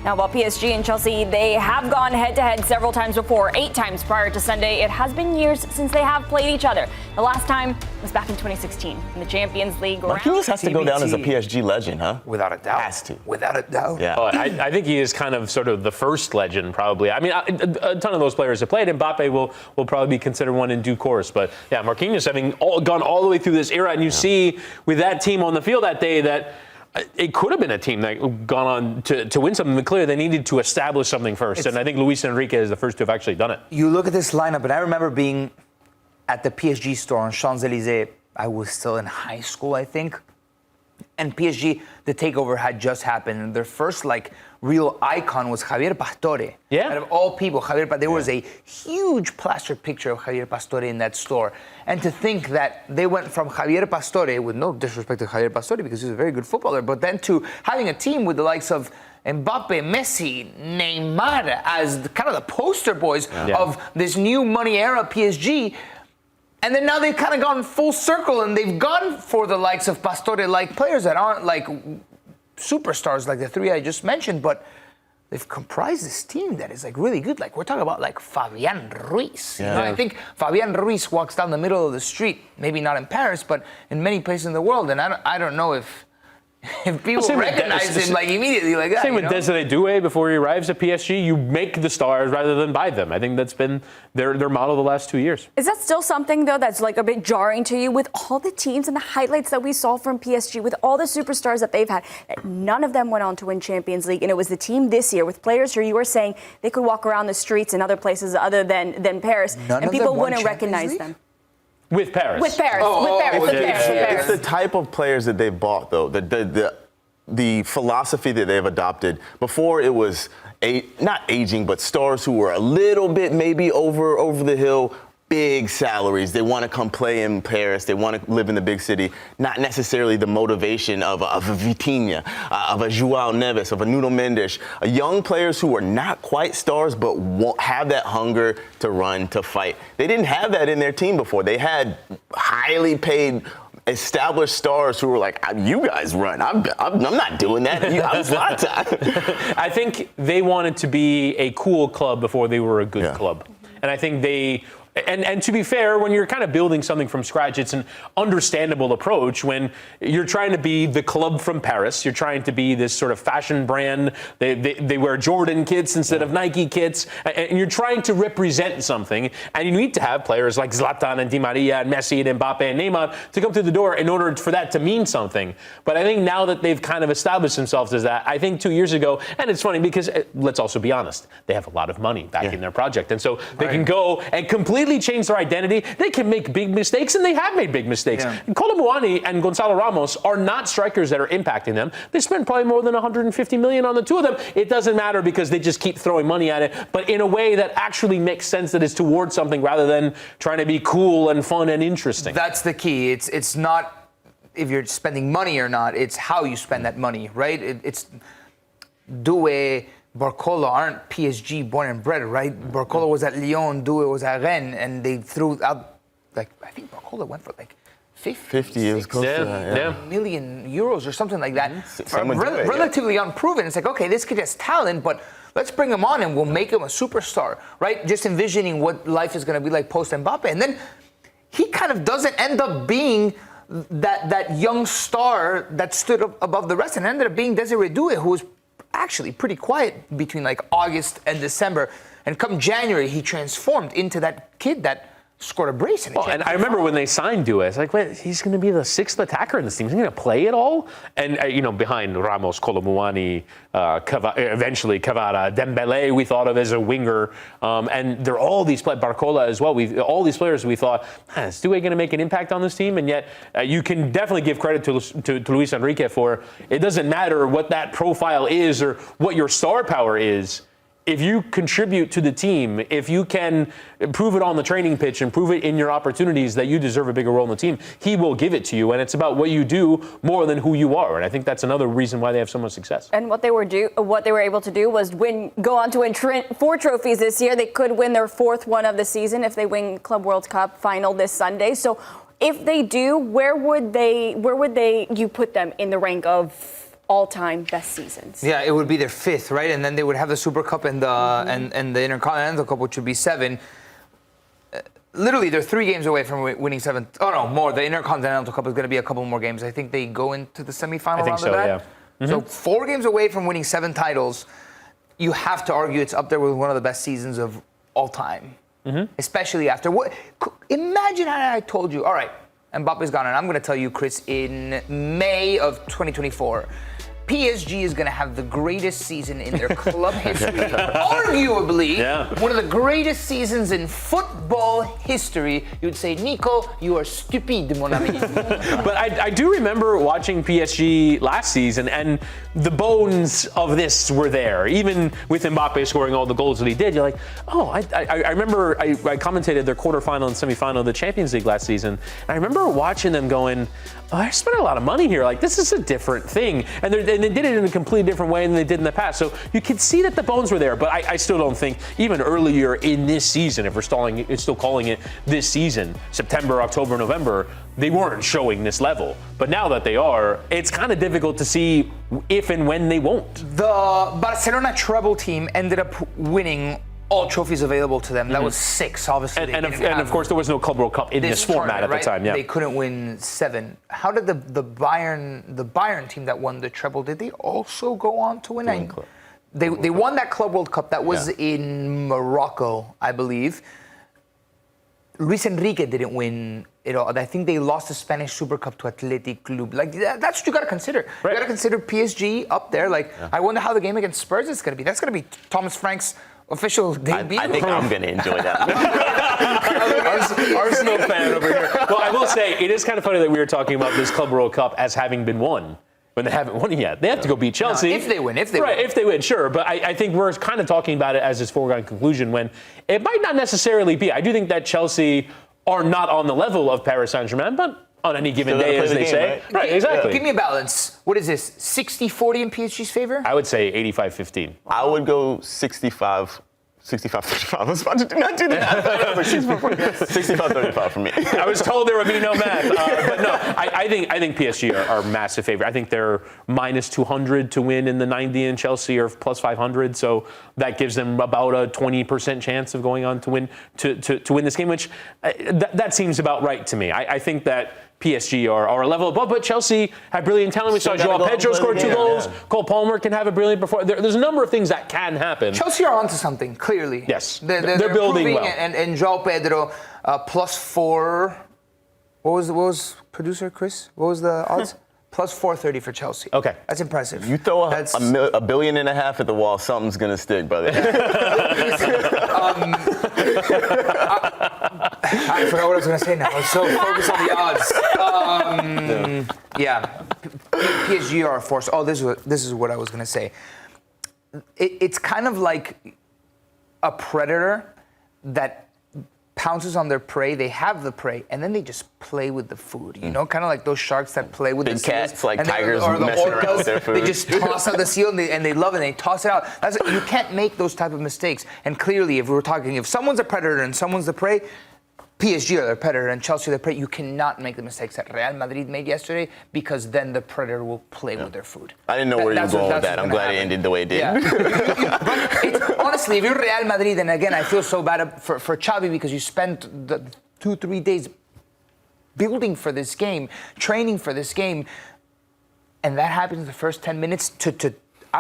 Now, while PSG and Chelsea, they have gone head-to-head several times before, 8 times prior to Sunday, it has been years since they have played each other. The last time was back in 2016 in the Champions League. Marquinhos has to go down as a PSG legend, huh? Without a doubt. Has to. Without a doubt. Yeah. I think he is kind of sort of the first legend, probably. I mean, a ton of those players have played. Mbappe will probably be considered one in due course. But, yeah, Marquinhos having gone all the way through this era, and you see with that team on the field that day that it could have been a team that gone on to win something, but clearly they needed to establish something first. And I think Luis Enrique is the first to have actually done it. You look at this lineup, and I remember being at the PSG store on Champs-Élysées. I was still in high school, I think. And PSG, the takeover had just happened. And their first, real icon was Javier Pastore. Yeah. Out of all people, there was a huge plaster picture of Javier Pastore in that store. And to think that they went from Javier Pastore, with no disrespect to Javier Pastore because he's a very good footballer, but then to having a team with the likes of Mbappe, Messi, Neymar as kind of the poster boys of this new money era PSG. And then now they've kind of gone full circle and they've gone for the likes of Pastore-like players that aren't like superstars like the 3 I just mentioned, but they've comprised this team that is really good. We're talking about Fabian Ruiz. Yeah. You know, I think Fabian Ruiz walks down the middle of the street, maybe not in Paris, but in many places in the world. And I don't know if people recognize him immediately like that. Same with Desiree Doué before he arrives at PSG. You make the stars rather than buy them. I think that's been their model the last 2 years. Is that still something, though, that's a bit jarring to you with all the teams and the highlights that we saw from PSG, with all the superstars that they've had? None of them went on to win Champions League, and it was the team this year with players who you were saying they could walk around the streets in other places other than Paris, and people wouldn't recognize them. With Paris. With Paris. With Paris. It's the type of players that they've bought, though. The philosophy that they've adopted. Before it was not aging, but stars who were a little bit maybe over the hill. Big salaries. They want to come play in Paris. They want to live in the big city. Not necessarily the motivation of a Vitinha, of a João Neves, of a Nuno Mendes. Young players who are not quite stars but won't have that hunger to run, to fight. They didn't have that in their team before. They had highly paid, established stars who were like, you guys run. I'm not doing that. I'm Zlatan. I think they wanted to be a cool club before they were a good club. And I think they... And to be fair, when you're kind of building something from scratch, it's an understandable approach. When you're trying to be the club from Paris, you're trying to be this sort of fashion brand. They wear Jordan kits instead of Nike kits. And you're trying to represent something. And you need to have players like Zlatan and Di Maria and Messi and Mbappe and Neymar to come through the door in order for that to mean something. But I think now that they've kind of established themselves as that, I think 2 years ago, and it's funny because, let's also be honest, they have a lot of money back in their project. And so they can go and completely change their identity. They can make big mistakes, and they have made big mistakes. Yeah. Kolomuani and Gonzalo Ramos are not strikers that are impacting them. They spend probably more than $150 million on the two of them. It doesn't matter because they just keep throwing money at it, but in a way that actually makes sense, that is towards something rather than trying to be cool and fun and interesting. That's the key. It's not if you're spending money or not. It's how you spend that money, right? It's Doué, Barcola aren't PSG born and bred, right? Barcola was at Lyon, Doué was at Rennes, and they threw out, I think Barcola went for 50 years close to that, million euros or something like that. Relatively unproven. It's okay, this kid has talent, but let's bring him on and we'll make him a superstar, right? Just envisioning what life is going to be like post Mbappe. And then he kind of doesn't end up being that young star that stood up above the rest, and ended up being Desiree Doué, who was actually pretty quiet between August and December, and come January he transformed into that kid that scored a brace. And I remember when they signed Doué, it's wait, he's going to be the 6th attacker in this team. He's going to play it all, and behind Ramos, Kolomuani, eventually Cavara, Dembele, we thought of as a winger, and there are all these players, Barcola as well. All these players we thought, is Doué going to make an impact on this team? And yet you can definitely give credit to Luis Enrique for it. Doesn't matter what that profile is or what your star power is. If you contribute to the team, if you can prove it on the training pitch and prove it in your opportunities that you deserve a bigger role in the team, he will give it to you. And it's about what you do more than who you are. And I think that's another reason why they have so much success. And what they were able to do was go on to win 4 trophies this year. They could win their 4th one of the season if they win Club World Cup final this Sunday. So if they do, where would you put them in the rank of all-time best seasons. Yeah, it would be their 5th, right? And then they would have the Super Cup and the and the Intercontinental Cup, which would be 7. Literally, they're 3 games away from winning 7. Oh no, more. The Intercontinental Cup is going to be a couple more games. I think they go into the semifinal round of that. Yeah. So 4 games away from winning 7 titles. You have to argue it's up there with one of the best seasons of all time, especially after what? Imagine how I told you, all right, Mbappe's gone, and I'm going to tell you, Chris, in May of 2024. PSG is going to have the greatest season in their club history, arguably one of the greatest seasons in football history. You would say, Nico, you are stupid, mon ami. But I do remember watching PSG last season, and the bones of this were there. Even with Mbappe scoring all the goals that he did, you're like, oh, I remember I commentated their quarterfinal and semifinal of the Champions League last season, and I remember watching them going, oh, I spent a lot of money here. Like, this is a different thing. And they did it in a completely different way than they did in the past. So you could see that the bones were there. But I still don't think, even earlier in this season, if we're still calling it this season, September, October, November, they weren't showing this level. But now that they are, it's kind of difficult to see if and when they won't. The Barcelona treble team ended up winning all trophies available to them. That was 6, obviously. And of course, there was no Club World Cup in this format at the time. Yeah, they couldn't win 7. How did the Bayern team that won the treble? Did they also go on to win? They won that Club World Cup. That was in Morocco, I believe. Luis Enrique didn't win it all. I think they lost the Spanish Super Cup to Athletic Club. Like, that's what you got to consider. Right. You got to consider PSG up there. Like, I wonder how the game against Spurs is going to be. That's going to be Thomas Frank's official debut. I think I'm going to enjoy that. Arsenal fan over here. Well, I will say, it is kind of funny that we were talking about this Club World Cup as having been won, when they haven't won it yet. They have to go beat Chelsea. If they win. If they win, sure. But I think we're kind of talking about it as this foregone conclusion when it might not necessarily be. I do think that Chelsea are not on the level of Paris Saint-Germain, but on any given day, as they say. Right, exactly. Give me a balance. What is this, 60-40 in PSG's favor? I would say 85-15. I would go 65-35. I was about to not do that. 65-35 for me. I was told there would be no math. But no, I think PSG are massive favorite. I think they're minus 200 to win in the 90, and Chelsea are plus 500. So that gives them about a 20% chance of going on to win this game, which that seems about right to me. I think that PSG are a level above, but Chelsea have brilliant talent. We saw Joao Pedro score 2 goals. Cole Palmer can have a brilliant performance. There's a number of things that can happen. Chelsea are onto something, clearly. Yes. They're building well. And Joao Pedro, plus 4. What was producer Chris? What was the odds? Plus 430 for Chelsea. Okay. That's impressive. You throw a billion and a half at the wall, something's going to stick, brother. I forgot what I was going to say now. I was so focused on the odds. PSG are a force. Oh, this is what I was going to say. It's kind of like a predator that pounces on their prey. They have the prey, and then they just play with the food. You know, kind of like those sharks that play with Big the seals. cats, like and tigers, or the messing around with their food. They just toss out the seal, and they love it, and they toss it out. You can't make those type of mistakes. And clearly, if someone's a predator and someone's the prey, PSG are the predator and Chelsea are the prey. You cannot make the mistakes that Real Madrid made yesterday, because then the predator will play with their food. I didn't know where you were going with that. I'm glad it ended the way it did. Yeah. But honestly, if you're Real Madrid, then again, I feel so bad for Xavi, because you spent the 2-3 days building for this game, training for this game, and that happens in the first 10 minutes to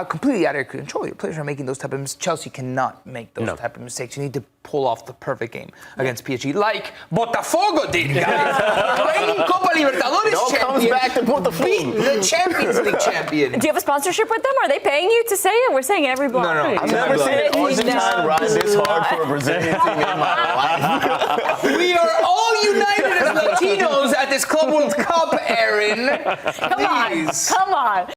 completely out of your control. Your players are making those type of mistakes. Chelsea cannot make those type of mistakes. You need to pull off the perfect game against PSG, like Botafogo did, guys. Reigning Copa Libertadores It all comes back to Botafogo. Beat the Champions League champion. Do you have a sponsorship with them? Are they paying you to say it? We're saying every block. No. I've never seen an Argentine ride this hard for a Brazilian team in my life. We are all united as Latinos at this Club World Cup, Aaron. Come on.